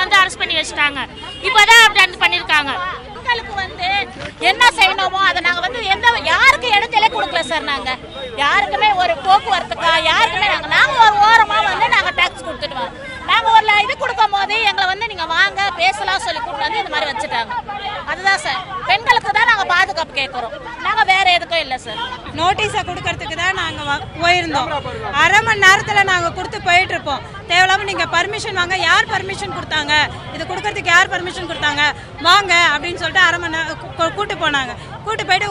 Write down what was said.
வந்து அரெஸ்ட் பண்ணி வச்சுட்டாங்க. இப்போதான் அப்படி பண்ணியிருக்காங்க. மக்களுக்கு வந்து என்ன செய்யணுமோ அதை நாங்கள் வந்து யாருக்கு இடத்துல கொடுக்கல சார். நாங்கள் யாருக்குமே ஒரு போக்குவரத்துக்கா யாருக்குமே நாங்கள் ஒரு ஓரமாக வந்து நாங்கள் டேக்ஸ் கொடுத்துட்டு வரோம். நாங்கள் ஒரு இது கொடுக்கும் போது எங்களை வந்து நீங்கள் வாங்க பேசலாம் சொல்லி கூப்பிட்டு வந்து இந்த மாதிரி வச்சுட்டாங்க. அதுதான் சார், பெண்களுக்கு தான் நாங்கள் பாதுகாப்பு கேட்குறோம். நாங்கள் வேற எதுக்கும் இல்லை சார். நோட்டீஸை கொடுக்கறதுக்கு தான் நாங்கள் போயிருந்தோம். அரை மணி நேரத்தில் நாங்கள் கொடுத்து போயிட்டு இருப்போம். தேவையில்லாமல் நீங்கள் பர்மிஷன் வாங்க, யார் பர்மிஷன் கொடுத்தாங்க, இது கொடுக்கறதுக்கு யார் பர்மிஷன் கொடுத்தாங்க வாங்க அப்படின்னு சொல்லிட்டு அரை மணி நேரம் கூட்டு போனாங்க. கூட்டு போயிட்டு